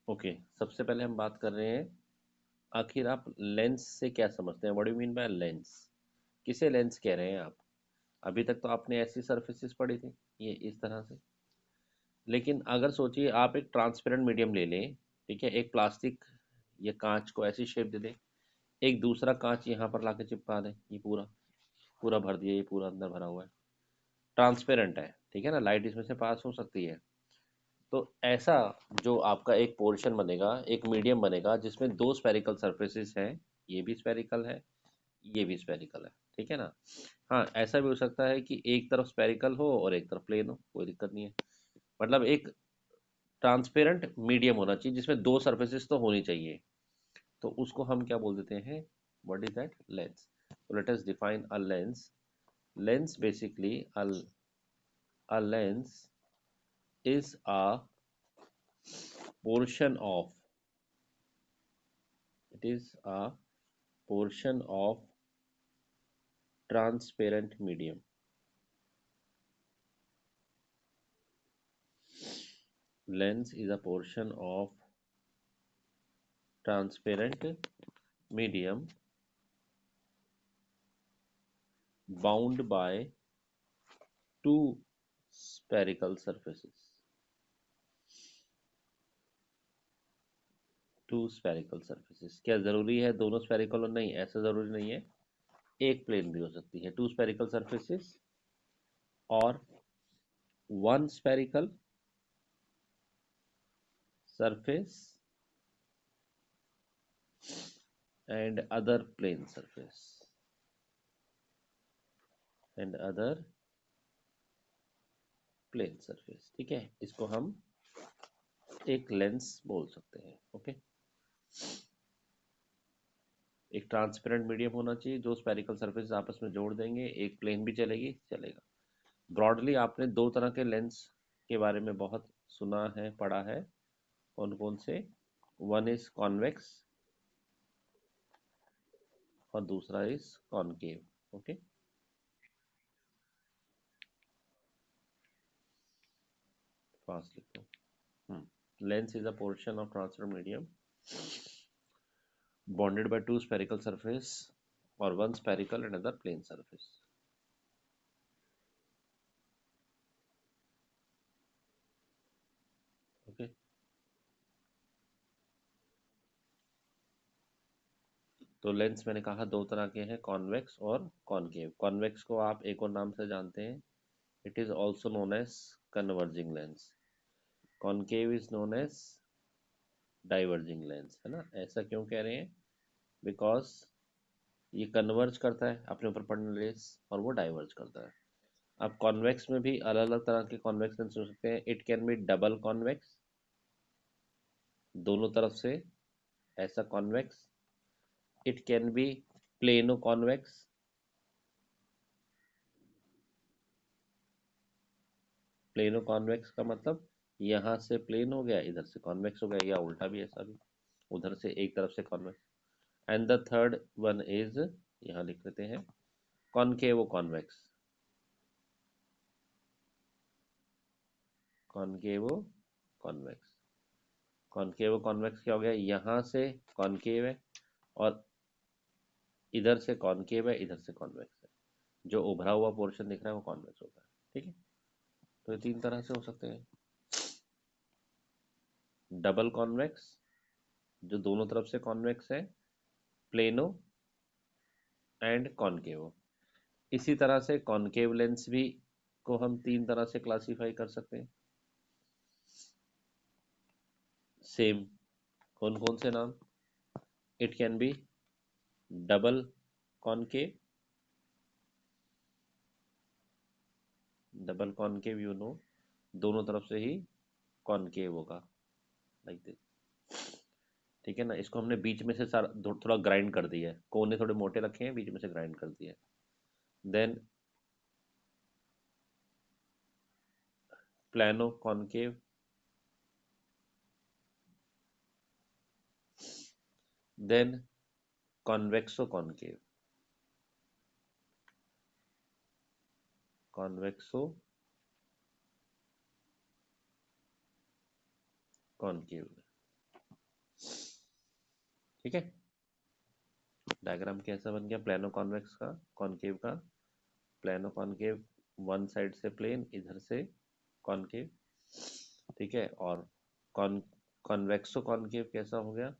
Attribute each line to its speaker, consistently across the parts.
Speaker 1: Okay, सबसे पहले हम बात कर रहे हैं, आखिर आप लेंस से क्या समझते हैं? What do mean by lens? किसे लेंस कह रहे हैं आप? अभी तक तो आपने ऐसी सरफेसेस पढ़ी थी, ये इस तरह से। लेकिन अगर सोचिए आप एक ट्रांसपेरेंट मीडियम ले लें, ठीक है, एक प्लास्टिक या कांच को ऐसी शेप दे दें, एक दूसरा कांच यहाँ पर लाके चिपका दें, ये पूरा पूरा भर दिया, ये पूरा अंदर भरा हुआ है, ट्रांसपेरेंट है, ठीक है ना, लाइट इसमें से पास हो सकती है। तो ऐसा जो आपका एक पोर्शन बनेगा, एक मीडियम बनेगा जिसमें दो स्फेरिकल सरफेसेस हैं, ये भी स्फेरिकल है, ये भी स्फेरिकल है, ठीक है ना। हाँ, ऐसा भी हो सकता है कि एक तरफ स्फेरिकल हो और एक तरफ प्लेन हो, कोई दिक्कत नहीं है। मतलब एक ट्रांसपेरेंट मीडियम होना चाहिए जिसमें दो सरफेसेस तो होनी चाहिए, तो उसको हम क्या बोल देते हैं? What is that? लेंस। तो let us define a lens. Lens basically a lens is a portion of, it is a portion of transparent medium. Lens is a portion of transparent medium bound by two spherical surfaces. Two spherical surfaces. क्या ज़रूरी है दोनों spherical हो? नहीं, ऐसा ज़रूरी नहीं है, एक प्लेन भी हो सकती है। टू स्फेरिकल सर्फेसिस और one spherical surface and other plane surface and other plane surface, ठीक है, इसको हम एक लेंस बोल सकते हैं। ओके, एक ट्रांसपेरेंट मीडियम होना चाहिए, दो स्फेरिकल सरफेस आपस में जोड़ देंगे, एक प्लेन भी चलेगी, चलेगा। ब्रॉडली आपने दो तरह के लेंस के बारे में बहुत सुना है, पढ़ा है। कौन कौन से? वन इज कॉन्वेक्स और दूसरा इज कॉनकेव। ओके, फास्ट लिखो। Lens is a portion of transparent medium bonded by two spherical surface or one spherical and another plane surface. Okay, तो लेंस मैंने कहा दो तरह के हैं, कॉन्वेक्स और कॉनकेव। कॉन्वेक्स को आप एक और नाम से जानते हैं, it is also known as converging lens. Concave is known as diverging lens, है ना। ऐसा क्यों कह रहे हैं? बिकॉज ये कन्वर्ज करता है अपने ऊपर पड़ने लेंस और वो डाइवर्ज करता है। अब कॉन्वेक्स में भी अलग अलग तरह के कॉन्वेक्स लेंस हो सकते हैं। It can be double convex, दोनों तरफ से ऐसा convex. It can be plano convex, plano convex का मतलब यहाँ से प्लेन हो गया, इधर से कॉन्वेक्स हो गया, या उल्टा भी, ऐसा भी, उधर से एक तरफ से convex. And the third one is, यहाँ लिख लेते हैं, कॉनकेवो कॉन्वेक्स। कॉनकेवो कॉन्वेक्स। कॉनकेवो कॉन्वेक्स क्या हो गया? यहाँ से कॉनकेव है और इधर से कॉनकेव है, इधर से कॉन्वेक्स है, जो उभरा हुआ पोर्शन दिख रहा है वो कॉन्वेक्स होता है, ठीक है। तो ये तीन तरह से हो सकते हैं। डबल कॉन्वेक्स, जो दोनों तरफ से कॉन्वेक्स है, प्लेनो एंड कॉनकेवो। इसी तरह से कॉनकेव लेंस भी को हम तीन तरह से क्लासीफाई कर सकते हैं, सेम। कौन कौन से नाम? It can be double concave, double concave you know, दोनों तरफ से ही कॉनकेव होगा, लाइक दिस, ठीक है ना। इसको हमने बीच में से सारा थोड़ा ग्राइंड कर दिया है, कोने थोड़े मोटे रखे हैं, बीच में से ग्राइंड कर दिया है। Then plano concave, then convexo concave, convexo concave. ठीक है, डायग्राम कैसा बन गया प्लानो कॉन्वेक्स का, कॉनकेव का। प्लानो कॉनकेव, वन साइड से प्लेन, इधर से कॉनकेव, ठीक है। और कॉन कॉन्वेक्सो कॉनकेव कैसा हो गया,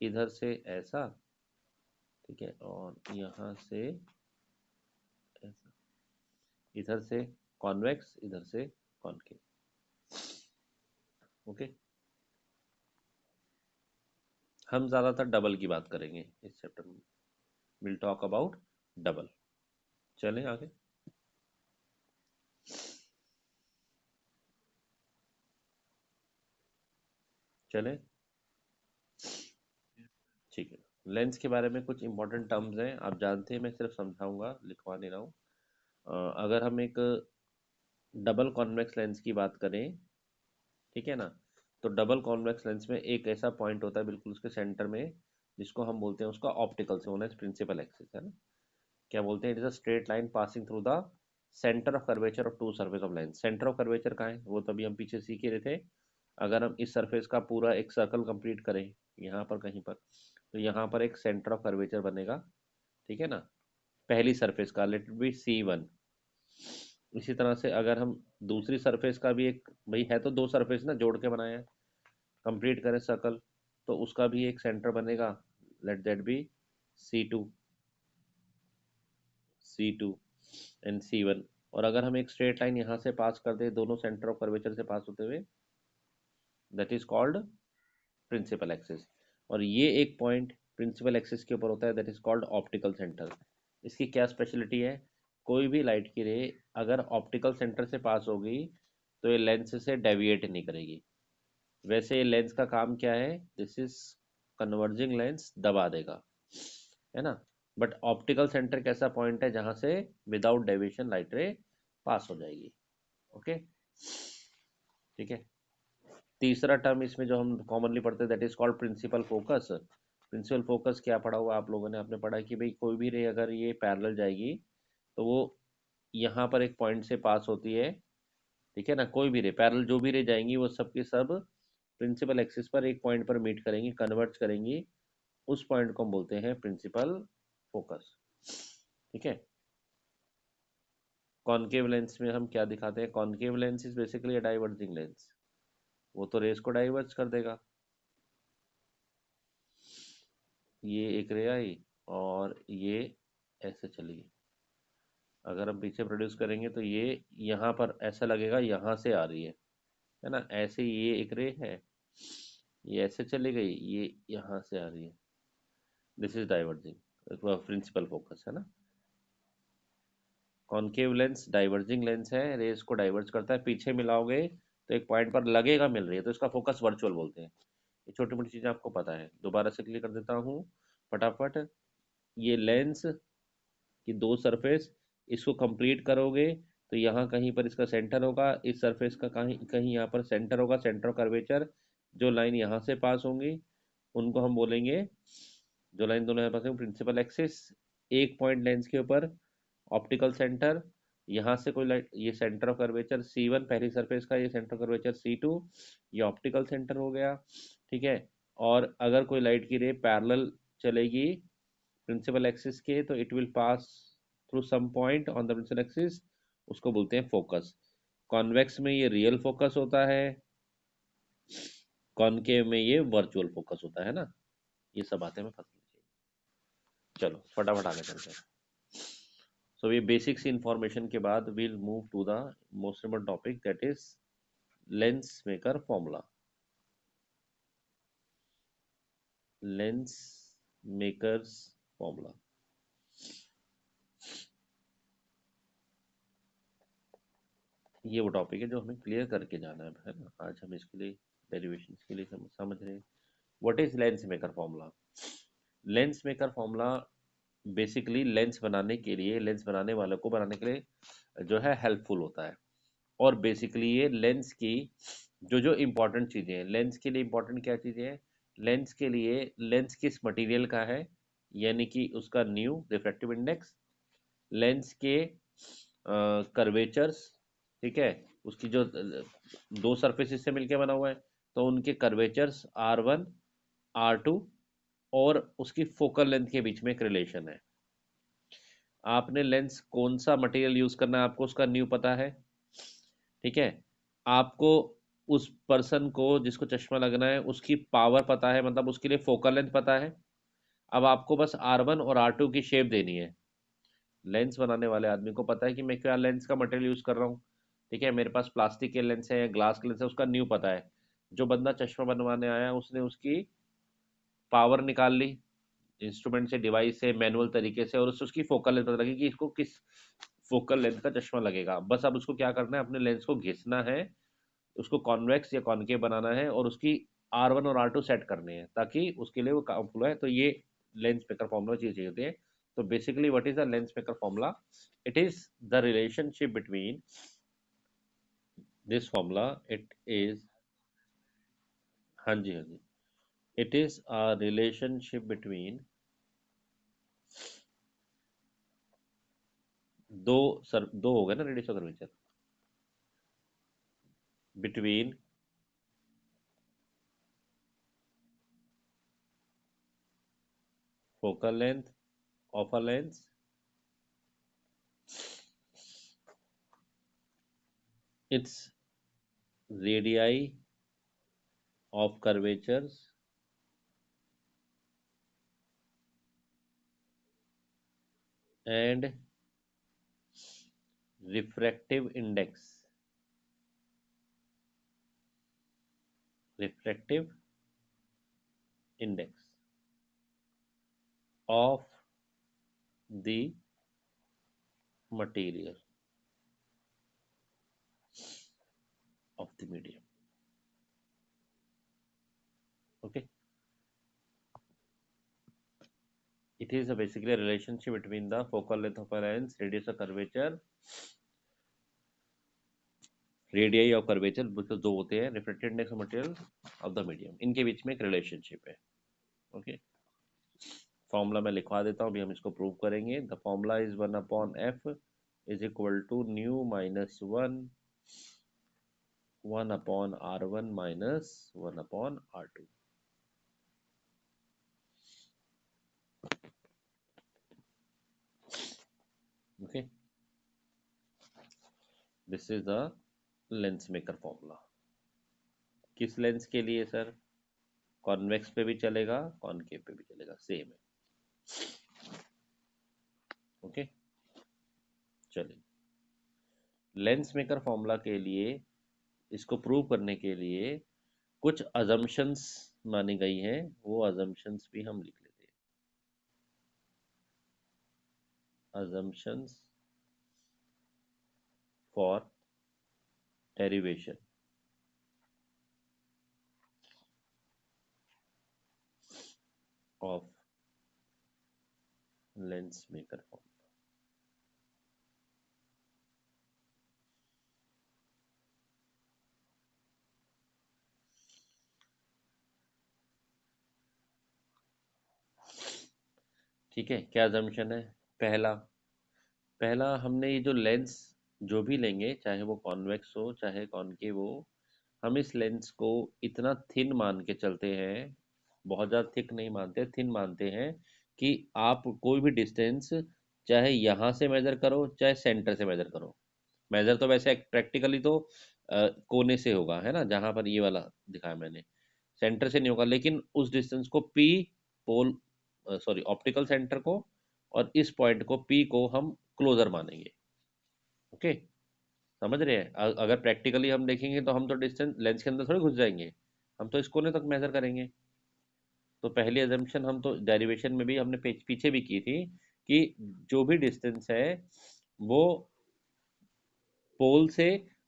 Speaker 1: इधर से ऐसा, ठीक है, और यहाँ से ऐसा, इधर से कॉन्वेक्स, इधर से कॉनकेव। ओके, हम ज़्यादातर डबल की बात करेंगे इस चैप्टर में, विल टॉक अबाउट डबल। चलें आगे। चलें, ठीक है। लेंस के बारे में कुछ इंपॉर्टेंट टर्म्स हैं, आप जानते हैं, मैं सिर्फ समझाऊंगा, लिखवा नहीं रहा हूँ। अगर हम एक डबल कॉन्वेक्स लेंस की बात करें, ठीक है ना, तो डबल कॉन्वेक्स लेंस में एक ऐसा पॉइंट होता है बिल्कुल उसके सेंटर में, जिसको हम बोलते हैं उसका ऑप्टिकल से होना है प्रिंसिपल एक्सिस, है ना। क्या बोलते हैं, it is a straight line passing through the centre of curvature of two surface of line. Centre of curvature कहाँ है, वो तभी हम पीछे सीख ही रहे थे। अगर हम इस सरफेस का पूरा एक सर्कल कंप्लीट करें यहाँ पर कहीं पर, तो यहाँ पर एक सेंटर ऑफ कर्वेचर बनेगा, ठीक है ना, पहली सरफेस का, लेट बी C1। इसी तरह से अगर हम दूसरी सरफेस का भी एक, भाई है तो दो सरफेस ना जोड़ के बनाया है, कंप्लीट करें सर्कल, तो उसका भी एक सेंटर बनेगा, let that B C2, C2 and C1। और अगर हम एक स्ट्रेट लाइन यहाँ से पास कर दे दोनों सेंटर ऑफ कर्वेचर से पास होते हुए, that is called principal axis. और ये एक पॉइंट प्रिंसिपल एक्सिस के ऊपर होता है, that is called optical centre. इसकी क्या स्पेशलिटी है, कोई भी लाइट की रे अगर ऑप्टिकल सेंटर से पास होगी तो ये लेंस से डेविएट नहीं करेगी। वैसे ये लेंस का काम क्या है, दिस इज कन्वर्जिंग लेंस, दबा देगा, है ना। बट ऑप्टिकल सेंटर कैसा पॉइंट है जहां से विदाउट डेविएशन लाइट रे पास हो जाएगी। ओके, ठीक है। तीसरा टर्म इसमें जो हम कॉमनली पढ़ते हैं, that is called principal focus. Principal focus क्या पढ़ा हुआ आप लोगों ने, आपने पढ़ा कि भाई कोई भी रे अगर ये पैरेलल जाएगी तो वो यहाँ पर एक पॉइंट से पास होती है, ठीक है ना। कोई भी रे पैरेलल जो भी रे जाएंगी वो सब की सब प्रिंसिपल एक्सिस पर एक पॉइंट पर मीट करेंगी, कन्वर्ज करेंगी, उस पॉइंट को हम बोलते हैं प्रिंसिपल फोकस, ठीक है। कॉनकेव लेंस में हम क्या दिखाते हैं, concave lens is basically a diverging lens, वो तो रेस को डाइवर्ज कर देगा। ये एक रे आई और ये ऐसे चली, अगर हम पीछे प्रोड्यूस करेंगे तो ये यहाँ पर ऐसा लगेगा यहाँ से आ रही है ना। ऐसे ये एक रे है, ये ऐसे चली गई, ये यहाँ से आ रही है, this is diverging principal focus, है ना। कॉनकेव लेंस डाइवर्जिंग लेंस है, रेस को डाइवर्ज करता है, पीछे मिलाओगे तो एक पॉइंट पर लगेगा मिल रही है, तो इसका फोकस वर्चुअल बोलते हैं। ये छोटी मोटी चीज़ें आपको पता है, दोबारा से क्लियर कर देता हूँ फटाफट। ये लेंस की दो सरफेस, इसको कंप्लीट करोगे तो यहाँ कहीं पर इसका सेंटर होगा, इस सरफेस का कहीं कहीं यहाँ पर सेंटर होगा, सेंटर कर्वेचर। जो लाइन यहाँ से पास होंगी उनको हम बोलेंगे, जो लाइन दोनों यहाँ पास होंगी प्रिंसिपल एक्सिस। एक पॉइंट लेंस के ऊपर ऑप्टिकल सेंटर, यहाँ से कोई लाइट, ये सेंटर ऑफ कर्वेचर C1 पहली सरफेस का, ये सेंटर ऑफ कर्वेचर C2, ये ऑप्टिकल सेंटर हो गया, ठीक है। और अगर कोई लाइट की रे पैरेलल चलेगी प्रिंसिपल एक्सिस के, तो it will pass through some point on the principal axis, उसको बोलते हैं फोकस। कॉन्वेक्स में ये रियल फोकस होता है, कॉनकेव में ये वर्चुअल फोकस होता है ना। ये सब बातें में फंस लीजिए। चलो फटाफट आगे चलते हैं। सो ये बेसिक सी इंफॉर्मेशन के बाद will move to the most important topic, that is lens maker formula. Lens makers formula, ये वो टॉपिक है जो हमें क्लियर करके जाना है ना। आज हम इसके लिए डेरिवेशन के लिए समझ रहे हैं। What is lens maker formula. Lens maker formula basically lens बनाने के लिए, लेंस बनाने वाले को बनाने के लिए जो है हेल्पफुल होता है। और बेसिकली ये लेंस की जो जो इम्पोर्टेंट चीज़ें हैं, लेंस के लिए इम्पोर्टेंट क्या चीज़ें हैं, लेंस के लिए लेंस किस मटेरियल का है, यानी कि उसका न्यू रिफ्रैक्टिव इंडेक्स, लेंस के कर्वेचर्स, ठीक है, उसकी जो दो सरफेस से मिलके बना हुआ है तो उनके कर्वेचर्स R1 R2, और उसकी फोकल लेंथ के बीच में एक रिलेशन है। आपने लेंस कौन सा मटेरियल यूज करना है आपको उसका न्यू पता है, ठीक है। आपको उस पर्सन को जिसको चश्मा लगना है उसकी पावर पता है, मतलब उसके लिए फोकल लेंथ पता है। अब आपको बस R1 और R2 की शेप देनी है। लेंस बनाने वाले आदमी को पता है कि मैं क्या लेंस का मटेरियल यूज कर रहा हूँ, ठीक है। मेरे पास प्लास्टिक के लेंस है या ग्लास के लेंस है, उसका न्यू पता है। जो बंदा चश्मा बनवाने आया उसने उसकी पावर निकाल ली इंस्ट्रूमेंट से, डिवाइस से, मैनुअल तरीके से, और उससे उसकी फोकल लेंथ पता लगी कि इसको किस फोकल लेंथ का चश्मा लगेगा। बस अब उसको क्या करना है, अपने लेंस को घिसना है, उसको कॉन्वेक्स या कॉनकेव बनाना है, और उसकी R1 और R2 सेट करने हैं ताकि उसके लिए वो काम फ्लो है। तो ये लेंस मेकर फॉर्मूला चीज होती है। तो basically what is the lens maker formula? It is the relationship between this formula, it is, हाँ जी हाँ जी, it is a relationship between दो, सर दो हो गए ना radius of curvature, between focal length of a lens, its radii of curvatures, and refractive index, refractive index of the material of the medium. Okay, it is basically a relationship between the focal length of a lens, radius of curvature, radii of curvature, because दो होते हैं, refractive index of material of the medium, इनके बीच में एक relationship है। Okay, formula मैं लिखवा देता हूँ, अभी हम इसको प्रूव करेंगे। The formula is 1/f is equal to mu minus 1/R1 minus 1/R2। Okay, this is the lens maker formula. किस लेंस के लिए सर? कॉन्वेक्स पे भी चलेगा, कॉनकेव पे भी चलेगा, सेम है। ओके, चलिए, लेंस मेकर फॉर्मूला के लिए, इसको प्रूव करने के लिए कुछ अजम्पशंस मानी गई हैं, वो अजम्पशंस भी हम लिख लेते हैं। Assumptions for derivation of lens maker formula. ठीक है, क्या अजम्पशन है? पहला पहला हमने ये जो लेंस जो भी लेंगे, चाहे वो कॉन्वेक्स हो चाहे कॉनकेव हो, हम इस लेंस को इतना थिन मान के चलते हैं, बहुत ज़्यादा थिक नहीं मानते, थिन मानते हैं, कि आप कोई भी डिस्टेंस चाहे यहाँ से मेजर करो चाहे सेंटर से मेजर करो, मेजर तो वैसे प्रैक्टिकली तो कोने से होगा, है ना, जहाँ पर ये वाला दिखाया मैंने, सेंटर से नहीं होगा, लेकिन उस डिस्टेंस को पी, पोल, सॉरी ऑप्टिकल सेंटर को, और इस पॉइंट को पी को हम क्लोजर मानेंगे। ओके, समझ रहे हैं? अगर प्रैक्टिकली हम देखेंगे तो हम तो डिस्टेंस लेंस के अंदर थोड़ी घुस जाएंगे, हम तो इस कोने तक मेजर करेंगे। तो पहली एजम्पशन हम तो डेरिवेशन में भी हमने पीछे भी की थी, कि जो भी डिस्टेंस है वो पोल से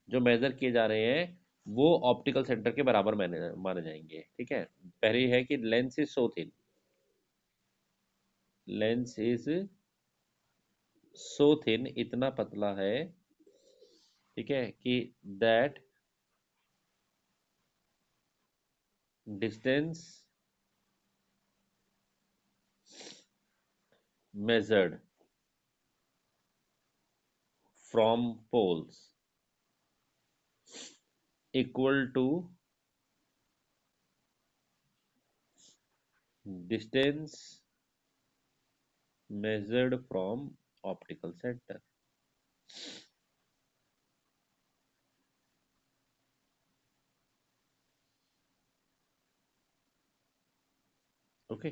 Speaker 1: जो मेजर किए जा रहे हैं वो ऑप्टिकल सेंटर के बराबर माने माने जाएंगे, ठीक है। पहली है कि lens is so thin, lens is so thin, इतना पतला है, ठीक है, कि that distance measured from poles equal to distance measured from optical center. Okay,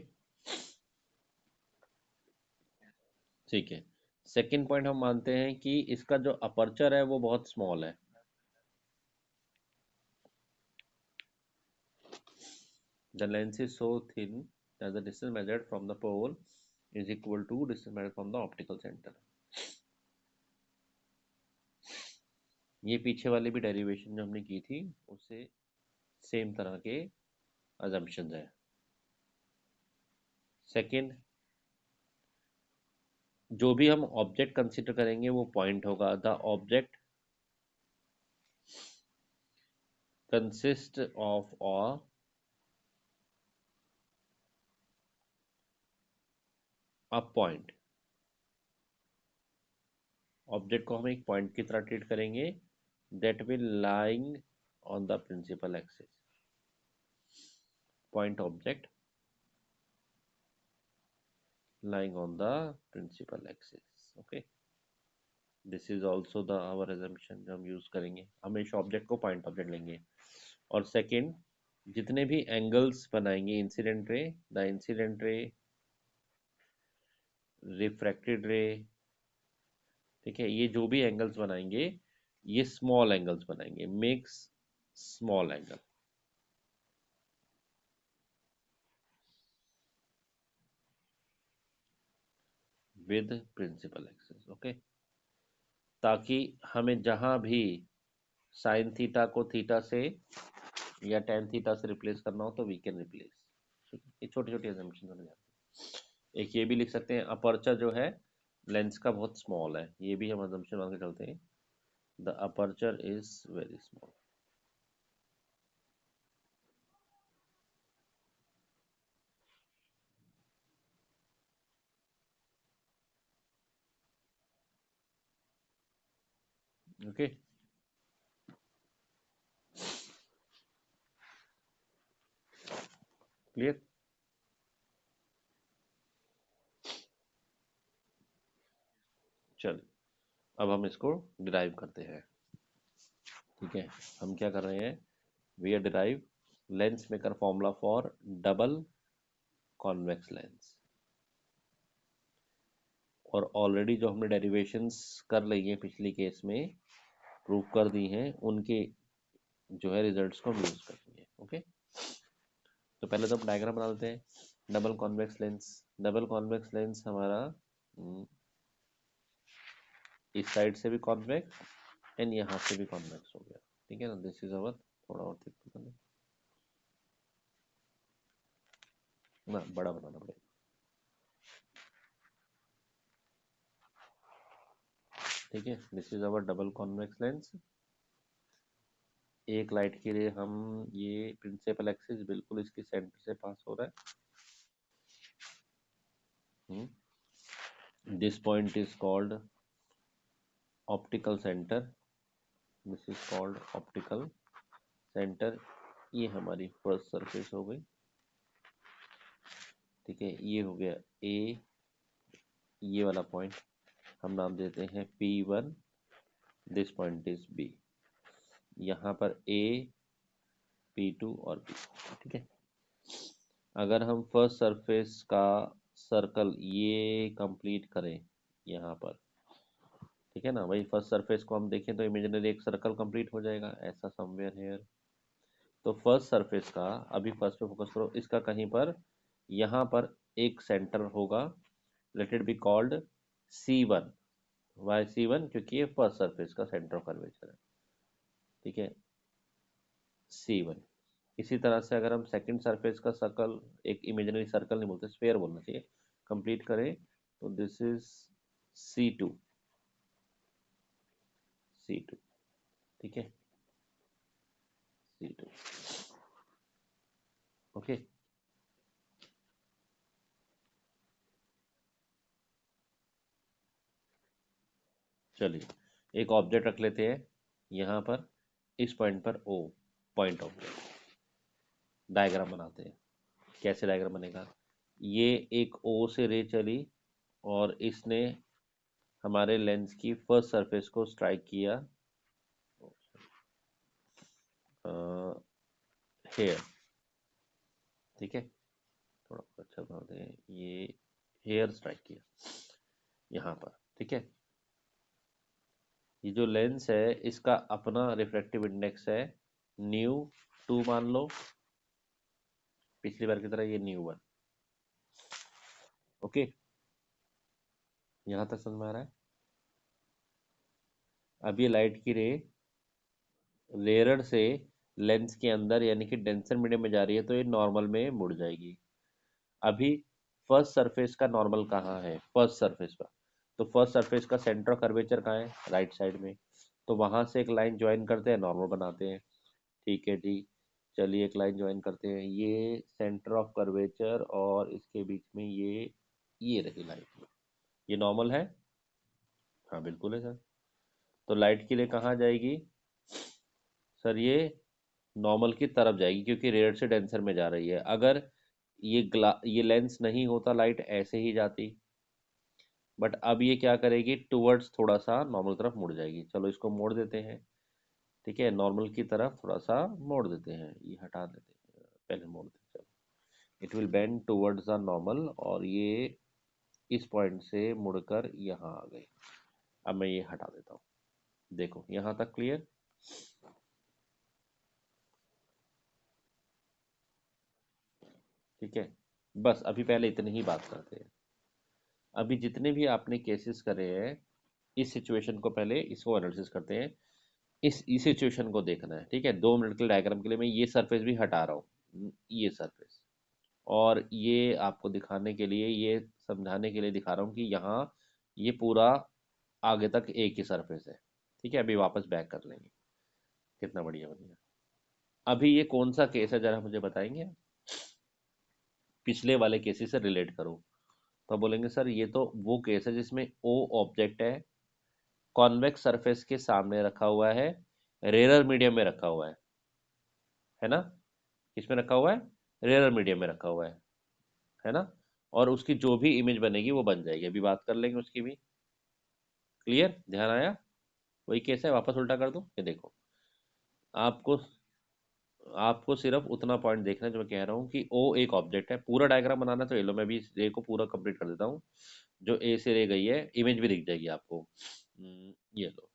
Speaker 1: ठीक है। सेकंड पॉइंट हम मानते हैं कि इसका जो अपर्चर है वो बहुत स्मॉल है। The lens is so thin that the distance measured from the pole is equal to distance measured from the optical center. ये पीछे वाली भी डेरिवेशन जो हमने की थी उससे सेम तरह के assumptions है। सेकंड, जो भी हम ऑब्जेक्ट कंसीडर करेंगे वो पॉइंट होगा। The object consist of a point. Object को हम एक पॉइंट की तरह ट्रीट करेंगे that will lying on the principal axis. Point object lying on the principal axis। okay, this is also the our assumption जो हम use करेंगे। हमेशा ऑब्जेक्ट को पॉइंट ऑब्जेक्ट लेंगे। और सेकंड, जितने भी एंगल्स बनाएंगे, incident ray, the incident ray, refracted रे, ठीक है, ये जो भी एंगल्स बनाएंगे ये स्मॉल एंगल्स बनाएंगे, makes small angle. With principal axis. Okay, ताकि हमें जहां भी साइन थीटा को थीटा से या टेन थीटा से रिप्लेस करना हो तो वी कैन रिप्लेस। ठीक है, ये छोटी छोटी एजम्पशन होने जाती है। एक ये भी लिख सकते हैं, अपर्चर जो है लेंस का बहुत स्मॉल है, ये भी हम एजम्पशन मान के चलते हैं। The aperture is very small. Okay, clear. चलिए अब हम इसको डिराइव करते हैं। ठीक है, हम क्या कर रहे हैं, we are derive lens maker formula for double convex lens. और ऑलरेडी जो हमने डेरिवेशंस कर ली हैं पिछली केस में, प्रूव कर दी हैं, उनके जो है रिजल्ट्स को हम यूज करेंगे। ओके, तो पहले तो हम डायग्राम बना देते हैं। Double convex lens, double convex lens हमारा इस साइड से भी कॉन्वेक्स एंड यहाँ से भी कॉन्वेक्स हो गया। ठीक है ना, दिस इज अवर, थोड़ा और थिक करना ना, बड़ा बनाना पड़ेगा। ठीक है, this is our double convex lens. एक लाइट के लिए हम ये प्रिंसिपल एक्सिस बिल्कुल इसके सेंटर से पास हो रहा है। This point is called optical centre, this is called optical centre. ये हमारी फर्स्ट सरफेस हो गई। ठीक है, ये हो गया ए, ये वाला पॉइंट हम नाम देते हैं P1, this point is B। यहाँ पर A, P2 और B। ठीक है, अगर हम फर्स्ट सरफेस का सर्कल ये कंप्लीट करें यहाँ पर, ठीक है ना, वही फर्स्ट सरफेस को हम देखें तो इमेजिनरी एक सर्कल कंप्लीट हो जाएगा ऐसा समवेयर हेयर। तो फर्स्ट सरफेस का, अभी फर्स्ट पे फोकस करो, इसका कहीं पर यहाँ पर एक सेंटर होगा, let it be called C1। Why C1, क्योंकि ये फर्स्ट सरफेस का सेंटर ऑफ कर्वेचर है। ठीक है, C1। इसी तरह से अगर हम सेकंड सरफेस का सर्कल, एक इमेजिनरी सर्कल नहीं बोलते, स्फीयर बोलना चाहिए, कंप्लीट करें तो दिस इज C2, C2। ठीक है, C2। ओके, चलिए एक ऑब्जेक्ट रख लेते हैं यहाँ पर, इस पॉइंट पर O, पॉइंट ऑब्जेक्ट। डायग्राम बनाते हैं। कैसे डायग्राम बनेगा, ये एक ओ से रे चली और इसने हमारे लेंस की फर्स्ट सरफेस को स्ट्राइक किया हेयर। ठीक है, थोड़ा अच्छा बना दें, ये हेयर स्ट्राइक किया यहाँ पर। ठीक है, ये जो लेंस है इसका अपना रिफ्रैक्टिव इंडेक्स है न्यू 2 मान लो, पिछली बार की तरह ये न्यू 1। ओके, यहाँ तक समझ में आ रहा है? अब ये लाइट की रे रेयर से लेंस के अंदर यानी कि डेंसर मीडियम में जा रही है तो ये नॉर्मल में मुड़ जाएगी। अभी फर्स्ट सरफेस का नॉर्मल कहाँ है? फर्स्ट सरफेस का, तो फर्स्ट सरफेस का सेंटर ऑफ कर्वेचर कहाँ है? राइट साइड में। तो वहां से एक लाइन ज्वाइन करते हैं, नॉर्मल बनाते हैं। ठीक है जी, चलिए एक लाइन ज्वाइन करते हैं, ये सेंटर ऑफ कर्वेचर और इसके बीच में ये रही लाइन, ये नॉर्मल है। हाँ बिल्कुल है सर। तो लाइट के लिए कहाँ जाएगी सर? ये नॉर्मल की तरफ जाएगी क्योंकि रेयर से डेंसर में जा रही है। अगर ये लेंस नहीं होता लाइट ऐसे ही जाती, बट अब ये क्या करेगी, टुवर्ड्स थोड़ा सा नॉर्मल तरफ मुड़ जाएगी। चलो इसको मोड़ देते हैं। ठीक है, नॉर्मल की तरफ थोड़ा सा मोड़ देते हैं, ये हटा देते हैं, पहले मोड़ देते हैं। It will bend towards the normal और ये इस पॉइंट से मुड़कर यहाँ आ गई। अब मैं ये हटा देता हूँ। देखो यहाँ तक क्लियर? ठीक है, बस अभी पहले इतनी ही बात करते हैं। अभी जितने भी आपने केसेस करे हैं, इस सिचुएशन को पहले इसको एनालिसिस करते हैं। इस सिचुएशन को देखना है। ठीक है, 2 मिनट के डायग्राम के लिए मैं ये सरफेस भी हटा रहा हूँ, ये सरफेस, और ये आपको दिखाने के लिए, ये समझाने के लिए दिखा रहा हूँ कि यहाँ ये पूरा आगे तक एक ही सरफेस है। ठीक है, अभी वापस बैक कर लेंगे। कितना बढ़िया बढ़िया। अभी ये कौन सा केस है जरा मुझे बताएंगे? पिछले वाले केसेस से रिलेट करो। तो बोलेंगे सर ये तो वो केस है जिसमें ओ ऑब्जेक्ट है, कॉन्वेक्स सरफेस के सामने रखा हुआ है, रेयर मीडियम में रखा हुआ है ना? किसमें रखा हुआ है? रेयर मीडियम में रखा हुआ है ना? और उसकी जो भी इमेज बनेगी वो बन जाएगी, अभी बात कर लेंगे उसकी भी। क्लियर, ध्यान आया? वही केस है, वापस उल्टा कर दूं, ये देखो। आपको आपको सिर्फ उतना पॉइंट देखना है जो मैं कह रहा हूँ कि ओ एक ऑब्जेक्ट है। पूरा डायग्राम बनाना तो ये लो, मैं भी इस रे को पूरा कंप्लीट कर देता हूँ। जो ए से रे गई है, इमेज भी दिख जाएगी आपको। ये लो,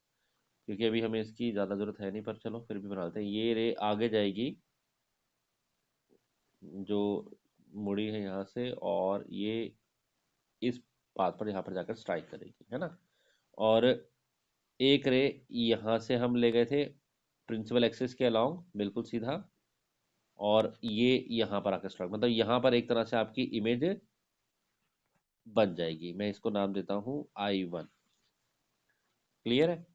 Speaker 1: क्योंकि अभी हमें इसकी ज़्यादा ज़रूरत है नहीं, पर चलो फिर भी बना लेते हैं। ये रे आगे जाएगी, जो मुड़ी है यहाँ से, और ये इस पाथ पर यहाँ पर जाकर स्ट्राइक करेगी, है ना? और एक रे यहाँ से हम ले गए थे प्रिंसिपल एक्सिस के अलोंग, बिल्कुल सीधा, और ये यहाँ पर आकर स्ट्राइक, मतलब यहाँ पर एक तरह से आपकी इमेज बन जाएगी। मैं इसको नाम देता हूँ I1। क्लियर है?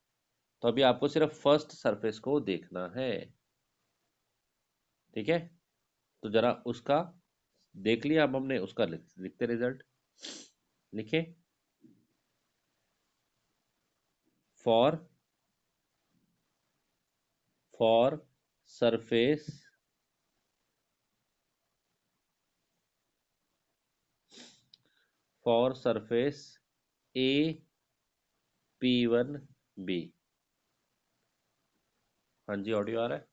Speaker 1: तो अभी आपको सिर्फ फर्स्ट सरफेस को देखना है। ठीक है, तो जरा उसका देख लिया। अब हमने उसका लिखते रिजल्ट लिखे। For for surface for surface A P1B। हाँ जी, ऑडियो आ रहा है?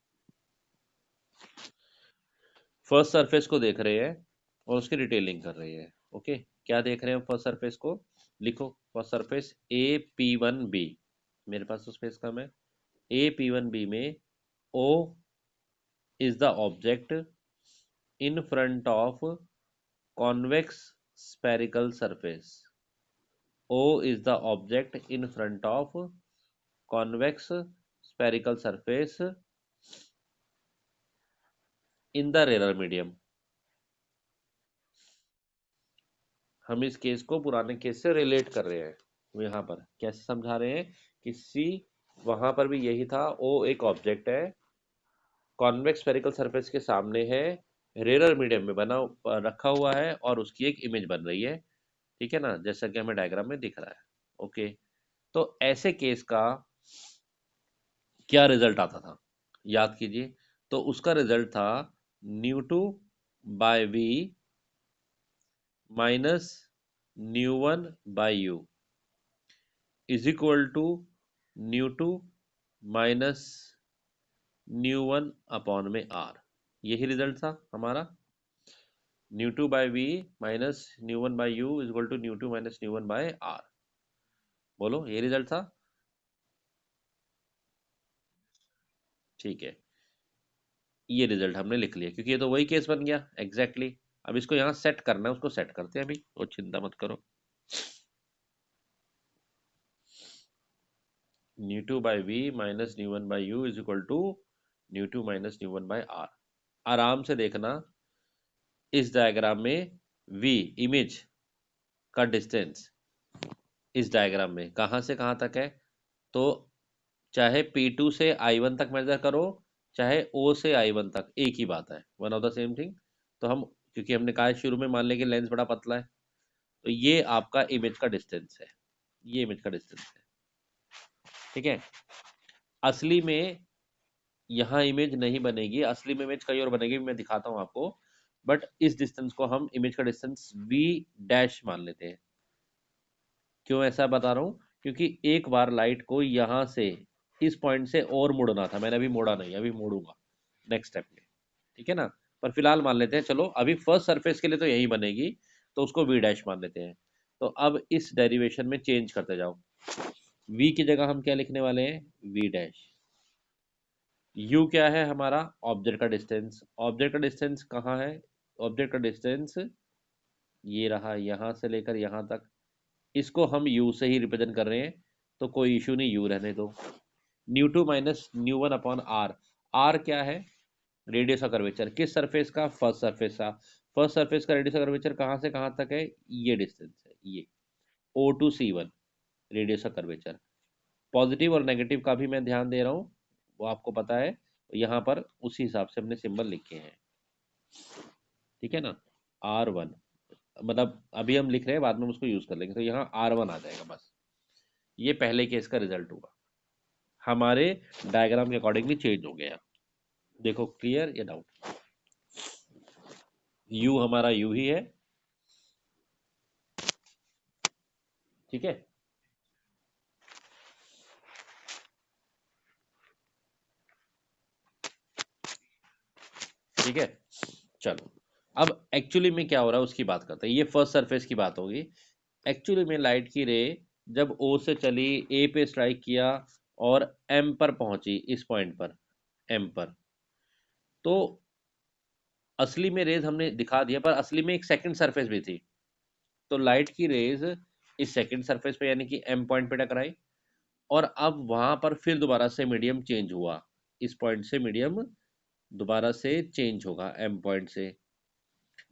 Speaker 1: फर्स्ट सरफेस को देख रहे हैं और उसकी डिटेलिंग कर रहे हैं। ओके, क्या देख रहे हैं फर्स्ट सरफेस को? लिखो, फर्स्ट सरफेस A P1B। मेरे पास तो स्पेस कम है। A P1B में O is the object in front of convex spherical surface. O is the object in front of convex spherical surface in the rarer medium। हम इस case को पुराने case से relate कर रहे हैं। वो यहाँ पर कैसे समझा रहे हैं कि सी, वहां पर भी यही था, ओ एक ऑब्जेक्ट है, कॉन्वेक्स स्फेरिकल सरफेस के सामने है, रेयर मीडियम में बना रखा हुआ है और उसकी एक इमेज बन रही है। ठीक है ना, जैसा कि हमें डायग्राम में दिख रहा है। ओके, तो ऐसे केस का क्या रिजल्ट आता था, याद कीजिए। तो उसका रिजल्ट था mu two by v minus mu one by u is equal to mu two minus mu one upon में आर। यही रिजल्ट था हमारा। Mu two by v minus mu one by u is equal to mu two minus mu one by r. बोलो, ये result था। ठीक है, ये रिजल्ट हमने लिख लिया क्योंकि ये तो वही केस बन गया एग्जैक्टली exactly। अब इसको यहाँ सेट करना है, उसको सेट करते हैं अभी, तो चिंता मत करो। Mu two by v minus mu one by u is equal to mu two minus mu one by R. आराम से देखना, इस डायग्राम में v इमेज का डिस्टेंस इस डायग्राम में कहाँ से कहाँ तक है, तो चाहे P2 से I1 तक मेजर करो, चाहे O से I1 तक, एक ही बात है, one of the same thing. तो हम, क्योंकि हमने कहा है शुरू में, मान लें कि लेंस बड़ा पतला है, तो ये आपका इमेज का डिस्टेंस है, ये इमेज का डिस्टेंस है। ठीक है, असली में यहाँ इमेज नहीं बनेगी, असली में इमेज कहीं और बनेगी, मैं दिखाता हूँ आपको। बट इस डिस्टेंस को हम इमेज का डिस्टेंस v डैश मान लेते हैं। क्यों ऐसा बता रहा हूँ, क्योंकि एक बार लाइट को यहाँ से इस पॉइंट से और मुड़ना था, मैंने अभी मोड़ा नहीं, अभी मोड़ूंगा नेक्स्ट स्टेप में। ठीक है ना, पर फिलहाल मान लेते हैं, चलो अभी फर्स्ट सरफेस के लिए तो यही बनेगी, तो उसको वी डैश मान लेते हैं। तो अब इस डेरिवेशन में चेंज करते जाओ, v की जगह हम क्या लिखने वाले हैं, वी डैश। u क्या है हमारा, ऑब्जेक्ट का डिस्टेंस। ऑब्जेक्ट का डिस्टेंस कहाँ है, ऑब्जेक्ट का डिस्टेंस ये रहा, यहाँ से लेकर यहाँ तक। इसको हम u से ही रिप्रेजेंट कर रहे हैं, तो कोई इशू नहीं, u रहने दो। Mu two minus mu one upon R. R क्या है, रेडियस ऑफ कर्वेचर। किस सरफेस का, फर्स्ट सरफेस का। फर्स्ट सरफेस का रेडियस ऑफ कर्वेचर कहाँ से कहाँ तक है, ये डिस्टेंस है, ये O two C one radius of curvature. Positive और नेगेटिव का भी मैं ध्यान दे रहा हूँ, वो आपको पता है, यहाँ पर उसी हिसाब से हमने सिंबल लिखे हैं। ठीक है ना, आर वन, मतलब अभी हम लिख रहे हैं, बाद में हम उसको यूज कर लेंगे, तो यहाँ आर वन आ जाएगा बस। ये पहले केस का रिजल्ट हुआ, हमारे डायग्राम के अकॉर्डिंगली चेंज हो गया। देखो क्लियर या डाउट, यू हमारा यू ही है। ठीक है, ठीक है, चलो। अब एक्चुअली में क्या हो रहा है उसकी बात करते हैं, ये फर्स्ट सरफेस की बात होगी। एक्चुअली में लाइट की रे जब ओ से चली, ए पे स्ट्राइक किया और एम पर पहुंची, इस पॉइंट पर एम पर, तो असली में रेज हमने दिखा दिया, पर असली में एक सेकंड सरफेस भी थी। तो लाइट की रेज इस सेकंड सरफेस पे यानी कि एम पॉइंट पे टकराई, और अब वहां पर फिर दोबारा से मीडियम चेंज हुआ, इस पॉइंट से मीडियम दोबारा से चेंज होगा एम पॉइंट से।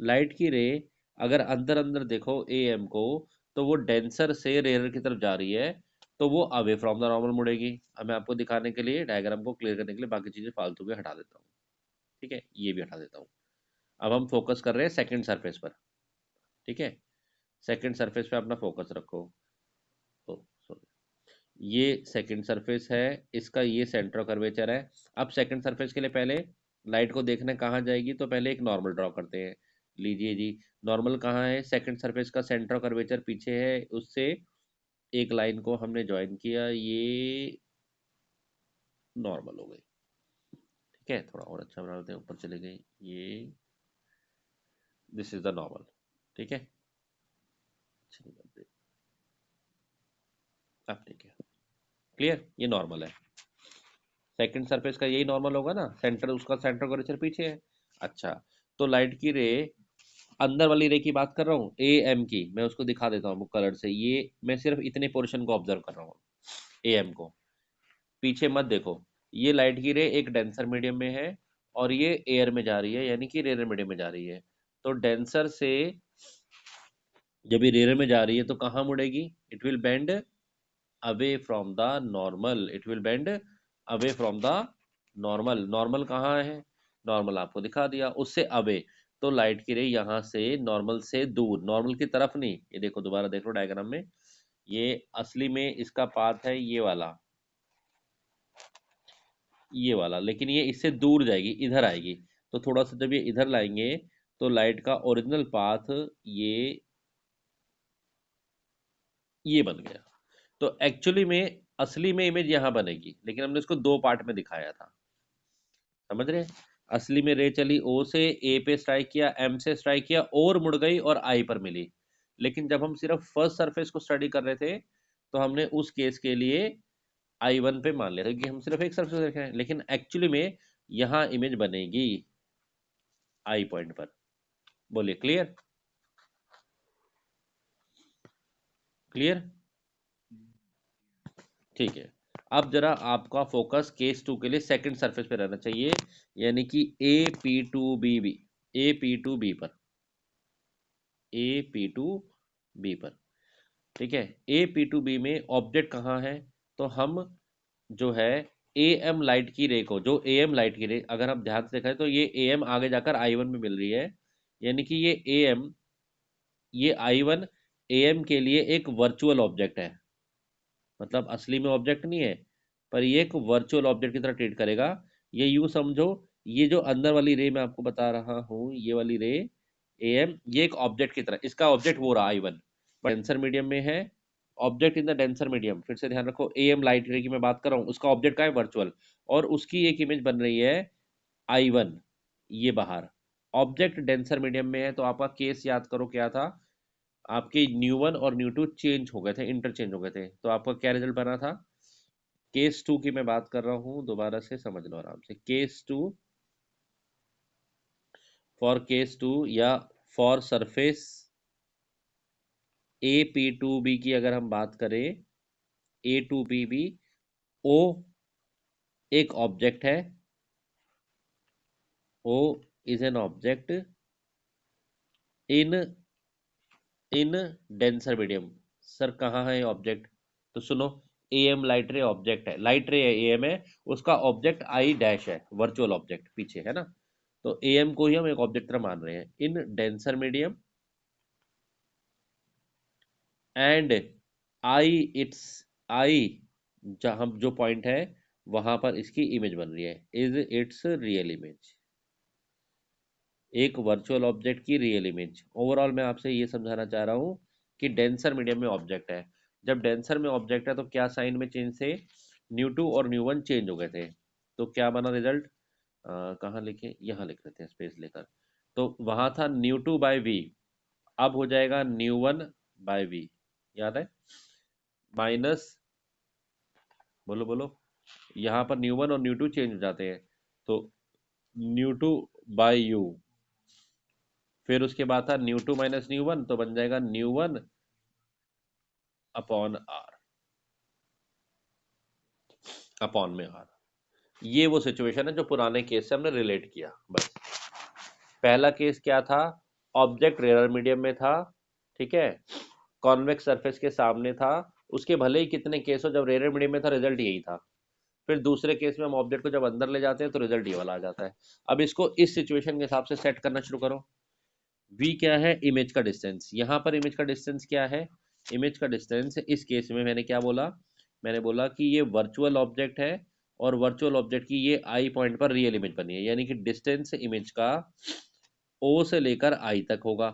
Speaker 1: लाइट की रे अगर अंदर अंदर देखो ए एम को, तो वो डेंसर से रेयर की तरफ जा रही है, तो वो अवे फ्रॉम द नॉर्मल मुड़ेगी। अब मैं आपको दिखाने के लिए, डायग्राम को क्लियर करने के लिए बाकी चीजें फालतू के हटा देता हूँ। ठीक है, ये भी हटा देता हूँ। अब हम फोकस कर रहे हैं सेकंड सरफेस पर। ठीक है, सेकंड सरफेस पे अपना फोकस रखो। ओ सॉरी, ये सेकंड सरफेस है, इसका ये सेंटर ऑफ कर्वेचर है। अब सेकंड सरफेस के लिए पहले लाइट को देखने कहाँ जाएगी, तो पहले एक नॉर्मल ड्रॉ करते हैं। लीजिए जी, नॉर्मल कहाँ है, सेकंड सरफेस का सेंटर ऑफ कर्वेचर पीछे है, उससे एक लाइन को हमने ज्वाइन किया, ये नॉर्मल हो गई। ठीक है, थोड़ा और अच्छा बना लेते हैं, ऊपर चले गई, ये दिस इज द नॉर्मल। ठीक है, चलिए, अब ठीक है, क्लियर, ये नॉर्मल है। सेकंड सरफेस का यही नॉर्मल होगा ना, सेंटर, उसका सेंटर कर्वेचर पीछे है। अच्छा, तो लाइट की रे, अंदर वाली रे की बात कर रहा हूँ, ए एम की, मैं उसको दिखा देता हूँ कलर से। ये मैं सिर्फ इतने पोर्शन को ऑब्जर्व कर रहा हूँ, ए एम को, पीछे मत देखो। ये लाइट की रे एक डेंसर मीडियम में है, और ये एयर में जा रही है, यानी कि रेयर मीडियम में जा रही है। तो डेंसर से जब ये रेयर में जा रही है, तो कहाँ मुड़ेगी, it will bend away from the normal, it will bend away from the normal. Normal कहाँ है, नॉर्मल आपको दिखा दिया, उससे अवे। तो लाइट की रे यहाँ से नॉर्मल से दूर, नॉर्मल की तरफ नहीं, ये देखो दोबारा देख लो डायग्राम में, ये असली में इसका पाथ है ये वाला, ये वाला, लेकिन ये इससे दूर जाएगी, इधर आएगी। तो थोड़ा सा जब ये इधर लाएंगे, तो लाइट का ओरिजिनल पाथ ये ये बन गया। तो एक्चुअली में असली में इमेज यहाँ बनेगी, लेकिन हमने इसको दो पार्ट में दिखाया था, समझ रहे हैं? असली में रे चली ओ से, ए पे स्ट्राइक किया, एम से स्ट्राइक किया और मुड़ गई और आई पर मिली। लेकिन जब हम सिर्फ फर्स्ट सरफेस को स्टडी कर रहे थे तो हमने उस केस के लिए आई वन पे मान लिया था कि हम सिर्फ एक सरफेस देख रहे हैं, लेकिन एक्चुअली में यहाँ इमेज बनेगी आई पॉइंट पर। बोलिए क्लियर? क्लियर? ठीक है। अब जरा आपका फोकस केस टू के लिए सेकंड सरफेस पे रहना चाहिए, यानी कि A P2B पर, A P2B पर। ठीक है, A P2B में ऑब्जेक्ट कहाँ है? तो हम जो है ए एम लाइट की रे को, जो ए एम लाइट की रे, अगर आप ध्यान से देखें तो ये ए एम आगे जाकर आई वन में मिल रही है, यानी कि ये ए एम, ये आई वन ए एम के लिए एक वर्चुअल ऑब्जेक्ट है। मतलब असली में ऑब्जेक्ट नहीं है, पर ये एक वर्चुअल ऑब्जेक्ट की तरह ट्रीट करेगा। ये यूं समझो, ये जो अंदर वाली रे मैं आपको बता रहा हूँ, ये वाली रे ए एम, ये एक ऑब्जेक्ट की तरह, इसका ऑब्जेक्ट वो रहा I one, but denser medium में है। Object in the denser medium, फिर से ध्यान रखो, ए एम लाइट रे की मैं बात कर रहा हूँ, उसका ऑब्जेक्ट का है वर्चुअल, और उसकी एक इमेज बन रही है आई वन, ये बाहर। ऑब्जेक्ट डेंसर मीडियम में है, तो आपका केस याद करो क्या था? आपके न्यू वन और न्यू टू चेंज हो गए थे, इंटरचेंज हो गए थे, तो आपका क्या रिजल्ट बना था? केस टू की मैं बात कर रहा हूं, दोबारा से समझ लो आराम से। Case two, for case two या फॉर सरफेस A P2B की अगर हम बात करें, A2B, O एक ऑब्जेक्ट है, O is an object in in denser medium. Sir कहाँ है ऑब्जेक्ट? तो सुनो, A M light ray object है, लाइट रे ए एम है, उसका ऑब्जेक्ट आई डैश है, वर्चुअल ऑब्जेक्ट पीछे है ना। तो ए एम को ही हम एक ऑब्जेक्ट तरह मान रहे हैं in denser medium, and I it's, I जहाँ जो पॉइंट है वहां पर इसकी इमेज बन रही है, इज इट्स रियल इमेज, एक वर्चुअल ऑब्जेक्ट की रियल इमेज। ओवरऑल मैं आपसे ये समझाना चाह रहा हूँ कि डेंसर मीडियम में ऑब्जेक्ट है, जब डेंसर में ऑब्जेक्ट है तो क्या साइन में चेंज थे? न्यू टू और न्यू वन चेंज हो गए थे, तो क्या बना रिजल्ट? कहाँ लिखे? यहाँ लिख लेते हैं स्पेस लेकर। तो वहां था न्यू टू बाई वी, अब हो जाएगा न्यू वन बाय वी, याद है? माइनस, बोलो बोलो, यहाँ पर न्यू वन और न्यू टू चेंज हो जाते हैं, तो न्यू टू बाई यू, फिर उसके बाद था mu two minus mu one, तो बन जाएगा mu one upon R, upon में आर। ये वो सिचुएशन है जो पुराने केस से हमने रिलेट किया बस। पहला केस क्या था? ऑब्जेक्ट रेयर मीडियम में था, ठीक है, कॉन्वेक्स सरफेस के सामने था, उसके भले ही कितने केस हो, जब रेयर मीडियम में था रिजल्ट यही था। फिर दूसरे केस में हम ऑब्जेक्ट को जब अंदर ले जाते हैं तो रिजल्ट ये वाला आ जाता है। अब इसको इस सिचुएशन के हिसाब से सेट करना शुरू करो। v क्या है? इमेज का डिस्टेंस। यहाँ पर इमेज का डिस्टेंस क्या है? इमेज का डिस्टेंस इस केस में मैंने क्या बोला? मैंने बोला कि ये वर्चुअल ऑब्जेक्ट है, और वर्चुअल ऑब्जेक्ट की ये आई पॉइंट पर रियल इमेज बनी है, यानी कि डिस्टेंस इमेज का o से लेकर i तक होगा,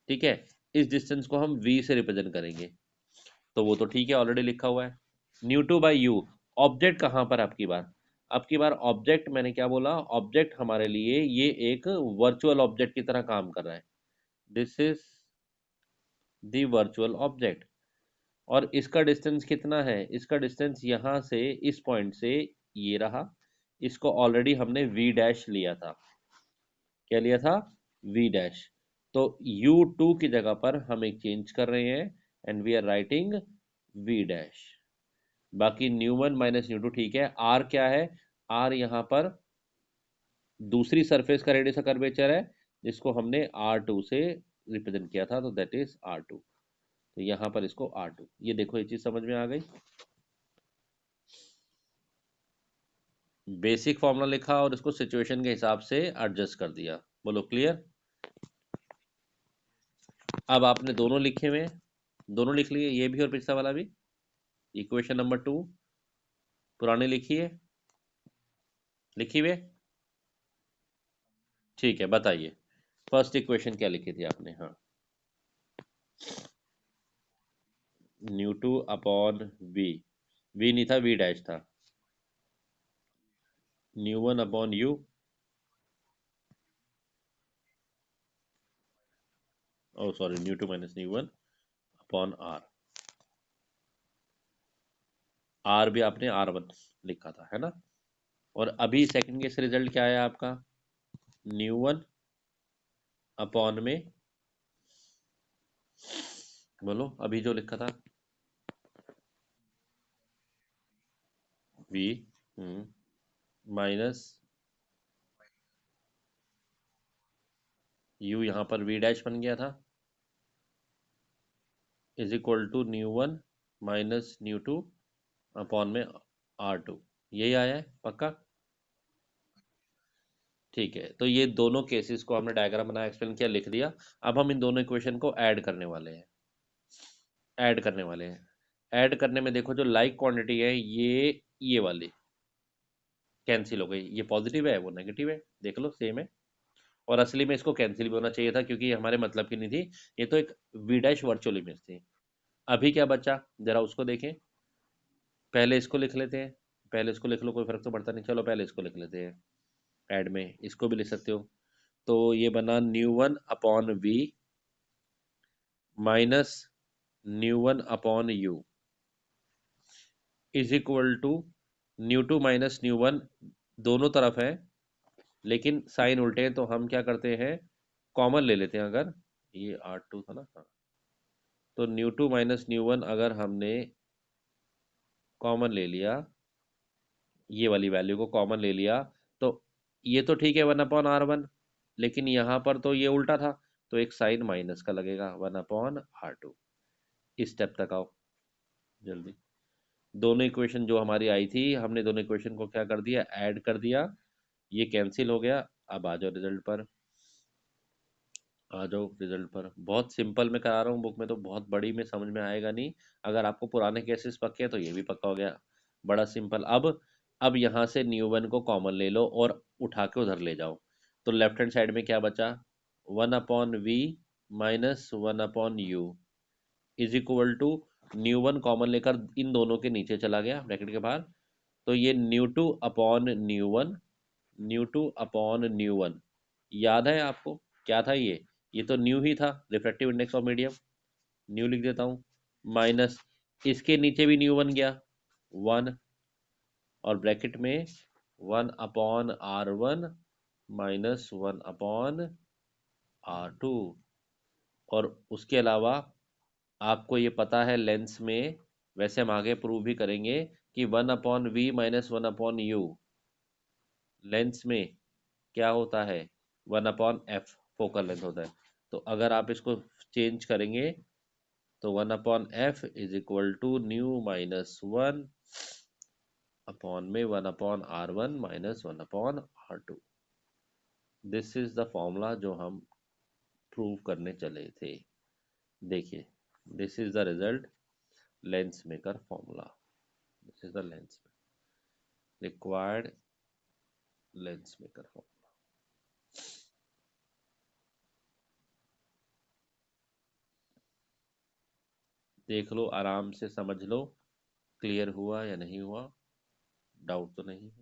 Speaker 1: ठीक है। इस डिस्टेंस को हम v से रिप्रेजेंट करेंगे, तो वो तो ठीक है, ऑलरेडी लिखा हुआ है। New two by you, object कहाँ पर आपकी बार? आपकी बार ऑब्जेक्ट मैंने क्या बोला? ऑब्जेक्ट हमारे लिए ये एक वर्चुअल ऑब्जेक्ट की तरह काम कर रहा है, this is the virtual object. और इसका डिस्टेंस कितना है? इसका डिस्टेंस यहाँ से, इस पॉइंट से ये रहा, इसको ऑलरेडी हमने v डैश लिया था। क्या लिया था? v dash. तो u2 की जगह पर हम एक चेंज कर रहे हैं, and we are writing v dash. बाकी mu one minus mu two ठीक है। आर क्या है? आर यहाँ पर दूसरी सरफेस का रेडियस कर्वेचर है, जिसको हमने आर टू से रिप्रेजेंट किया था, तो दैट इज आर टू। तो यहाँ पर इसको आर टू, ये देखो ये चीज समझ में आ गई। बेसिक फॉर्मूला लिखा और इसको सिचुएशन के हिसाब से एडजस्ट कर दिया। बोलो क्लियर? अब आपने दोनों लिखे हुए हैं, दोनों लिख लिए, ये भी और पिछला वाला भी। इक्वेशन नंबर टू पुरानी लिखी है, लिखी हुई है, ठीक है, बताइए फर्स्ट इक्वेशन क्या लिखी थी आपने? हाँ, mu two upon v, v नहीं था, वी डैश था। Mu one upon u, oh sorry, mu two minus mu one upon R. R भी आपने आर वन लिखा था, है ना। और अभी सेकंड केस रिजल्ट क्या आया आपका, न्यू वन अपॉन में, बोलो अभी जो लिखा था, वी माइनस यू, यहाँ पर वी डैश बन गया था, is equal to mu one minus mu two upon में आर टू। यही आया है पक्का। ठीक है, तो ये दोनों केसेस को हमने डायग्राम बनाया, एक्सप्लेन किया, लिख दिया। अब हम इन दोनों इक्वेशन को ऐड करने वाले हैं। ऐड करने वाले हैं। ऐड करने में देखो, जो लाइक क्वांटिटी है ये वाली कैंसिल हो गई, ये पॉजिटिव है वो नेगेटिव है, देख लो सेम है। और असली में इसको कैंसिल भी होना चाहिए था, क्योंकि ये हमारे मतलब की नहीं थी, ये तो एक वी डैश वर्चुअल इमेज थी। अभी क्या बचा, जरा उसको देखें। पहले इसको लिख लेते हैं, पहले इसको लिख लो, कोई फर्क तो पड़ता नहीं, चलो पहले इसको लिख लेते हैं। ऐड में इसको भी लिख सकते हो। तो ये बना mu one upon v minus mu one upon u is equal to mu two minus mu one, दोनों तरफ है लेकिन साइन उल्टे हैं, तो हम क्या करते हैं, कॉमन ले लेते हैं। अगर ये आर टू था ना, हाँ, तो mu two minus mu one अगर हमने कॉमन ले लिया, ये वाली वैल्यू को कॉमन ले लिया, तो ये तो ठीक है, वन अपॉन आर वन, लेकिन यहाँ पर तो ये उल्टा था, तो एक साइन माइनस का लगेगा, वन अपॉन आर टू। इस स्टेप तक आओ जल्दी। दोनों इक्वेशन जो हमारी आई थी, हमने दोनों इक्वेशन को क्या कर दिया, ऐड कर दिया, ये कैंसिल हो गया। अब आ जाओ रिजल्ट पर, आ जाओ रिजल्ट पर। बहुत सिंपल में करा रहा हूँ, बुक में तो बहुत बड़ी में समझ में आएगा नहीं। अगर आपको पुराने केसेस पक्के हैं तो ये भी पक्का हो गया, बड़ा सिंपल। अब यहाँ से न्यू वन को कॉमन ले लो और उठा के उधर ले जाओ, तो लेफ्ट हैंड साइड में क्या बचा, one upon v minus one upon u is equal to, mu one common लेकर इन दोनों के नीचे चला गया ब्रैकेट के बाहर, तो ये new two upon new one, new two upon new one, याद है आपको क्या था ये तो न्यू ही था, refractive index of medium, new लिख देता हूँ, माइनस इसके नीचे भी न्यू बन गया वन, और ब्रैकेट में one upon R one minus one upon R two. और उसके अलावा आपको ये पता है लेंस में, वैसे हम आगे प्रूव भी करेंगे कि one upon v minus one upon u lens में क्या होता है, one upon f focal length होता है। तो अगर आप इसको चेंज करेंगे, तो one upon f is equal to mu minus one upon में one upon R one minus one upon R two. This is the formula जो हम प्रूव करने चले थे। देखिए, this is the result, lens maker formula, this is the lens required lens maker formula. देख लो, आराम से समझ लो, क्लियर हुआ या नहीं हुआ, डाउट तो नहीं है।